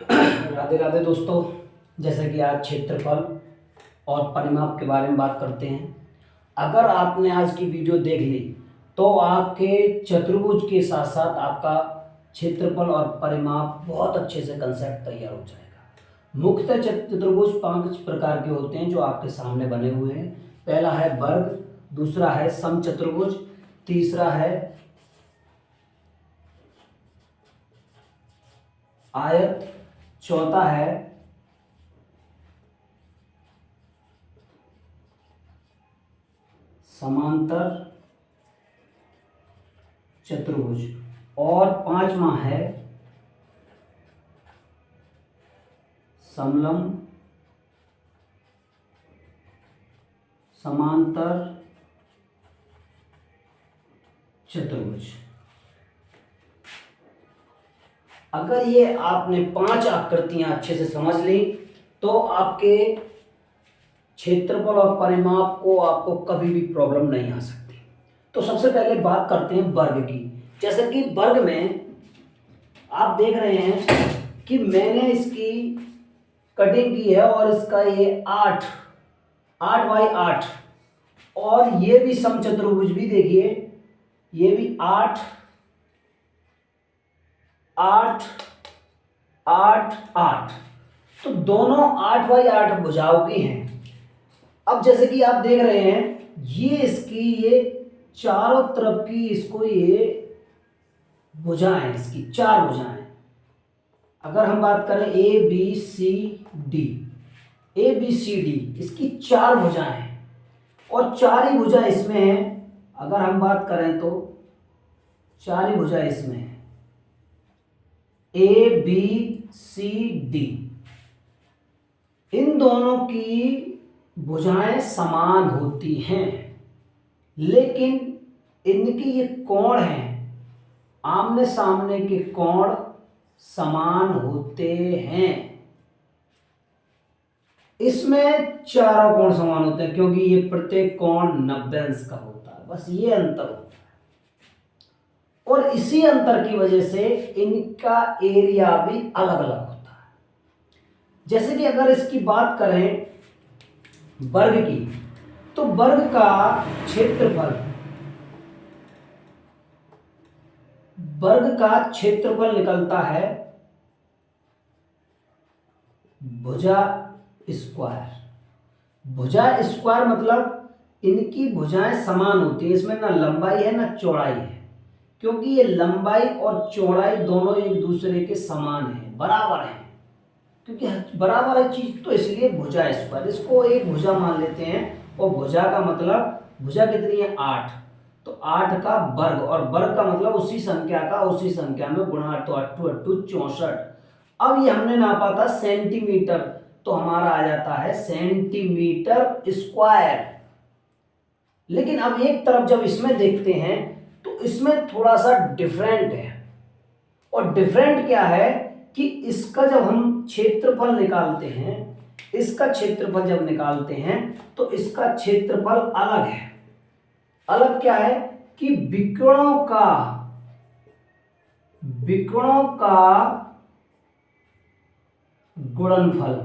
राधे राधे दोस्तों। जैसे कि आज क्षेत्रफल और परिमाप के बारे में बात करते हैं। अगर आपने आज की वीडियो देख ली तो आपके चतुर्भुज के साथ साथ आपका क्षेत्रफल और परिमाप बहुत अच्छे से कंसेप्ट तैयार हो जाएगा। मुख्यतः चतुर्भुज 5 प्रकार के होते हैं जो आपके सामने बने हुए हैं। पहला है वर्ग, दूसरा है समचतुर्भुज, तीसरा है आयत, चौथा है समांतर चतुर्भुज और पांचवा है समलंब समांतर चतुर्भुज। अगर ये आपने 5 आकृतियां अच्छे से समझ ली तो आपके क्षेत्रफल और परिमाप को आपको कभी भी प्रॉब्लम नहीं आ सकती। तो सबसे पहले बात करते हैं वर्ग की। जैसे कि वर्ग में आप देख रहे हैं कि मैंने इसकी कटिंग की है और इसका ये 8 और ये भी समचतुर्भुज भी देखिए, ये भी 8 8 8 8। तो दोनों 8 बाई 8 भुजाओं की हैं। अब जैसे कि आप देख रहे हैं ये इसकी ये चारों तरफ की इसको ये भुजाएं, इसकी 4 भुजाएं। अगर हम बात करें A B C D, A B C D इसकी 4 भुजाएं हैं और 4 ही भुजा इसमें है। अगर हम बात करें तो 4 ही भुजा इसमें है, ए बी सी डी। इन दोनों की भुजाएं समान होती हैं, लेकिन इनकी ये कोण हैं, आमने सामने के कोण समान होते हैं। इसमें चारों कोण समान होते हैं क्योंकि ये प्रत्येक कोण 90 अंश का होता है। बस ये अंतर होता है और इसी अंतर की वजह से इनका एरिया भी अलग अलग होता है। जैसे कि अगर इसकी बात करें वर्ग की, तो वर्ग का क्षेत्रफल निकलता है भुजा स्क्वायर। भुजा स्क्वायर मतलब इनकी भुजाएं समान होती है, इसमें ना लंबाई है ना चौड़ाई है, क्योंकि ये लंबाई और चौड़ाई दोनों एक दूसरे के समान है, बराबर है। क्योंकि बराबर है चीज तो इसलिए भुजा स्क्वायर, इसको एक भुजा मान लेते हैं। और भुजा का मतलब भुजा कितनी है 8, तो 8 का वर्ग, और वर्ग का मतलब उसी संख्या में गुणा, तो 8 8 64। अब ये हमने नापा था सेंटीमीटर, तो हमारा आ जाता है सेंटीमीटर स्क्वायर। लेकिन अब एक तरफ जब इसमें देखते हैं तो इसमें थोड़ा सा डिफरेंट है। और डिफरेंट क्या है कि इसका जब हम क्षेत्रफल निकालते हैं, इसका क्षेत्रफल जब निकालते हैं तो इसका क्षेत्रफल अलग है। अलग क्या है कि विकर्णों का गुणनफल,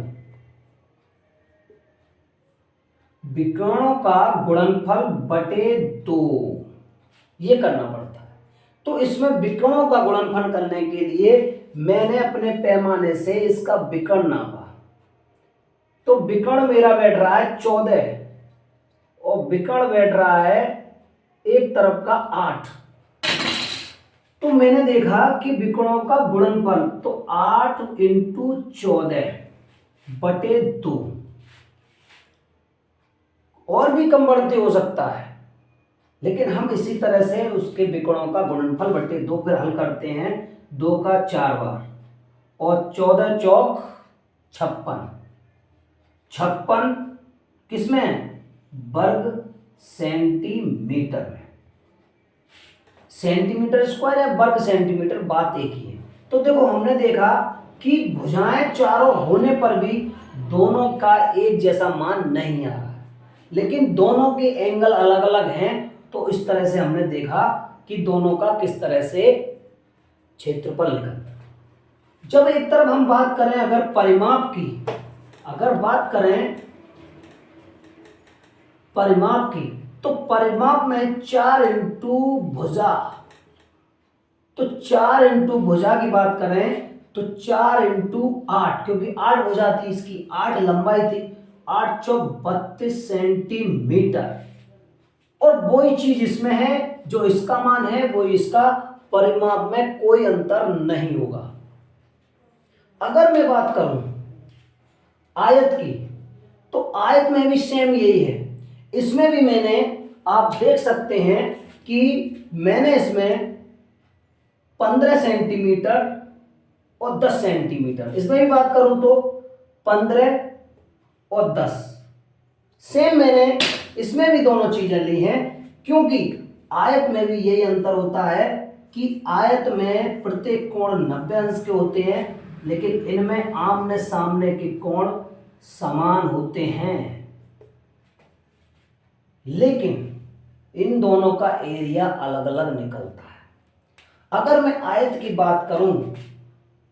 विकर्णों का गुणनफल बटे 2, ये करना पड़ता है। तो इसमें विकर्णों का गुणनफल करने के लिए मैंने अपने पैमाने से इसका विकर्ण नापा। तो विकर्ण मेरा बैठ रहा है 14 और विकर्ण बैठ रहा है एक तरफ का 8। तो मैंने देखा कि विकर्णों का गुणनफल तो 8 इंटू 14 बटे 2, और भी कम बढ़ते हो सकता है, लेकिन हम इसी तरह से उसके विकर्णों का गुणनफल बटे 2 फिर हल करते हैं। 2 का 4 बार और 14 चौक 56, 56 किसमें वर्ग सेंटीमीटर में। सेंटीमीटर स्क्वायर या वर्ग सेंटीमीटर बात एक ही है। तो देखो हमने देखा कि भुजाएं चारों होने पर भी दोनों का एक जैसा मान नहीं आ रहा है, लेकिन दोनों के एंगल अलग अलग हैं। तो इस तरह से हमने देखा कि दोनों का किस तरह से क्षेत्रफल निकलता है। जब एक तरफ हम बात करें अगर परिमाप की, अगर बात करें परिमाप की, तो परिमाप में 4 इंटू भुजा, तो 4 इंटू भुजा की बात करें तो 4 इंटू 8, क्योंकि 8 भुजा थी इसकी, 8 लंबाई थी, 8 चौक 32 सेंटीमीटर। और वही चीज इसमें है, जो इसका मान है वो इसका, परिमाप में कोई अंतर नहीं होगा। अगर मैं बात करूं आयत की, तो आयत में भी सेम यही है। इसमें भी मैंने, आप देख सकते हैं कि मैंने इसमें 15 सेंटीमीटर और 10 सेंटीमीटर, इसमें भी बात करूं तो 15 और 10, सेम मैंने इसमें भी दोनों चीजें ली हैं, क्योंकि आयत में भी यही अंतर होता है कि आयत में प्रत्येक कोण 90 अंश के होते हैं, लेकिन इनमें आमने सामने के कोण समान होते हैं, लेकिन इन दोनों का एरिया अलग अलग निकलता है। अगर मैं आयत की बात करूं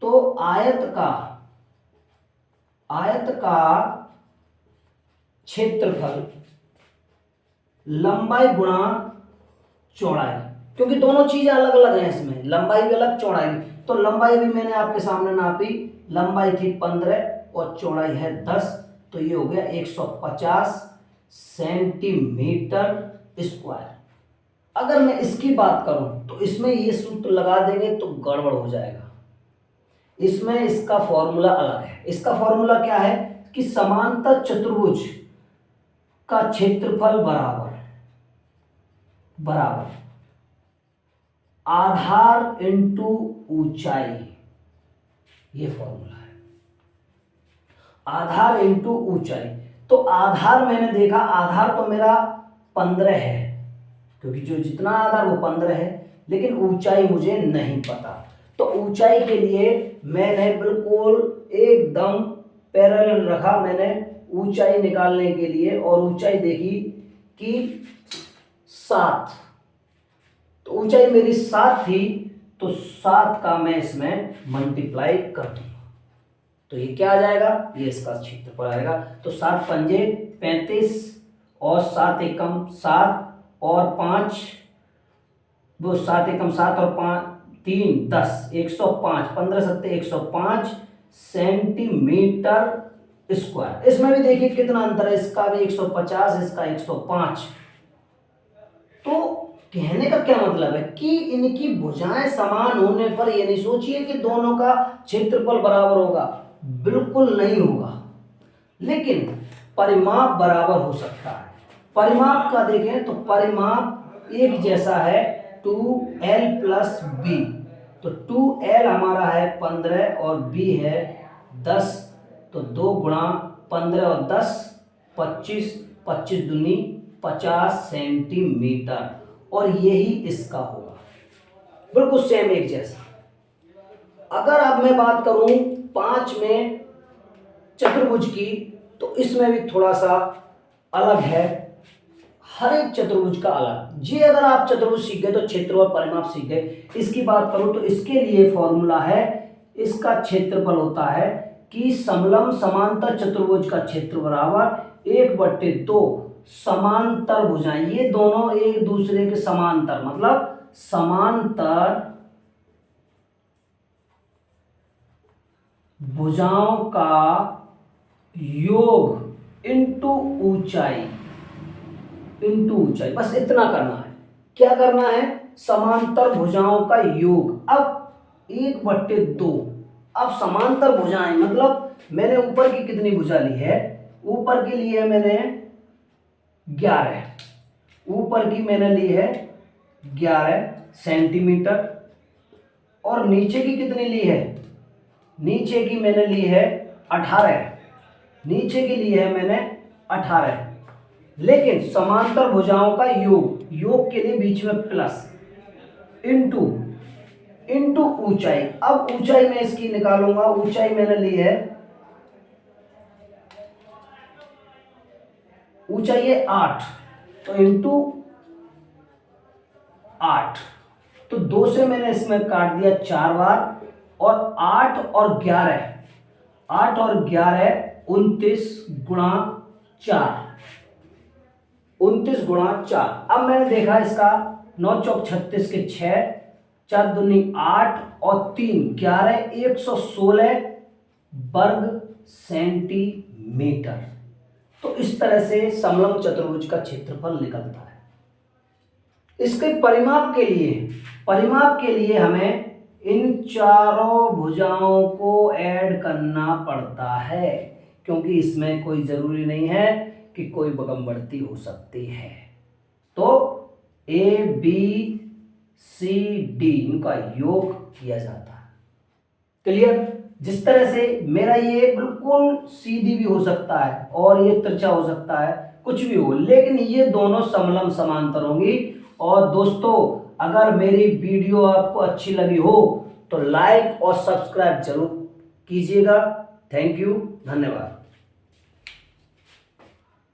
तो आयत का क्षेत्रफल लंबाई गुणा चौड़ाई, क्योंकि दोनों चीजें अलग अलग हैं इसमें, लंबाई भी अलग चौड़ाई भी, तो लंबाई भी मैंने आपके सामने नापी, लंबाई थी 15 और चौड़ाई है 10, तो ये हो गया 150 सेंटीमीटर स्क्वायर। अगर मैं इसकी बात करूं तो इसमें ये सूत्र लगा देंगे तो गड़बड़ हो जाएगा, इसमें इसका फॉर्मूला अलग है। इसका फॉर्मूला क्या है कि समांतर चतुर्भुज का क्षेत्रफल बराबर आधार इंटू ऊंचाई, ये फॉर्मूला है, आधार इंटू ऊंचाई। तो आधार मैंने देखा, आधार तो मेरा 15 है, क्योंकि जो जितना आधार वो 15 है, लेकिन ऊंचाई मुझे नहीं पता, तो ऊंचाई के लिए मैंने बिल्कुल एकदम पैरेलल रखा मैंने ऊंचाई निकालने के लिए, और ऊंचाई देखी कि 7, तो ऊंचाई मेरी 7 थी, तो 7 का मैं इसमें मल्टीप्लाई कर दूंगा, तो ये क्या आ जाएगा, ये इसका क्षेत्रफल आएगा। तो 7 पंजे 35 और 7 एकम 7 और 5, वो 7 एकम 7 और 5 3 10, 105, 15 सत्ते 105 सेंटीमीटर स्क्वायर। इसमें भी देखिए कितना अंतर है, इसका भी 150, इसका 105। तो कहने का क्या मतलब है कि इनकी भुजाएं समान होने पर ये नहीं सोचिए कि दोनों का क्षेत्रफल बराबर होगा, बिल्कुल नहीं होगा, लेकिन परिमाप बराबर हो सकता है। परिमाप का देखें तो परिमाप एक जैसा है 2l प्लस b, तो 2l हमारा है 15 और b है 10, तो 2 गुणा 15 और 10 25, 25 दूनी 50 सेंटीमीटर, और यही इसका होगा, बिल्कुल सेम एक जैसा। अगर अब मैं बात करूं 5 में चतुर्भुज की, तो इसमें भी थोड़ा सा अलग है, हर एक चतुर्भुज का अलग जी। अगर आप चतुर्भुज सीख गए तो क्षेत्र और परिमाप सीख गए। इसकी बात करूं तो इसके लिए फॉर्मूला है, इसका क्षेत्रफल होता है कि समलंब समांतर चतुर्भुज का क्षेत्र बराबर 1/2 समांतर भुजाएं, ये दोनों एक दूसरे के समांतर, मतलब समांतर भुजाओं का योग इंटू ऊंचाई, बस इतना करना है। क्या करना है, समांतर भुजाओं का योग। अब 1/2, अब समांतर भुजाएं मतलब मैंने ऊपर की कितनी भुजा ली है, ऊपर की ली है मैंने 11, ऊपर की मैंने ली है 11 सेंटीमीटर, और नीचे की कितनी ली है, नीचे की मैंने ली है 18, नीचे की ली है मैंने 18, लेकिन समांतर भुजाओं का योग, योग के लिए बीच में प्लस, इंटू ऊंचाई। अब ऊंचाई मैं इसकी निकालूंगा, ऊंचाई मैंने ली है, ऊंचाई है 8, तो इंटू 8, तो 2 से मैंने इसमें काट दिया 4 बार, और 8 और 11, 8 और 11 29 गुणा 4, 29 गुणा 4। अब मैंने देखा इसका 9 चौक 36 के 6, 4 दूनी 8 और 3 11, 116 वर्ग सेंटीमीटर। तो इस तरह से समलंब चतुर्भुज का क्षेत्रफल निकलता है। इसके परिमाप के लिए हमें इन चारों भुजाओं को ऐड करना पड़ता है, क्योंकि इसमें कोई जरूरी नहीं है कि कोई भगम बढ़ती हो सकती है। तो ए बी सी डी इनका योग किया जाता है। क्लियर? जिस तरह से मेरा ये बिल्कुल सीधी भी हो सकता है और ये तिरछा हो सकता है, कुछ भी हो, लेकिन ये दोनों समलंब समांतर होंगी। और दोस्तों, अगर मेरी वीडियो आपको अच्छी लगी हो तो लाइक और सब्सक्राइब जरूर कीजिएगा। थैंक यू, धन्यवाद।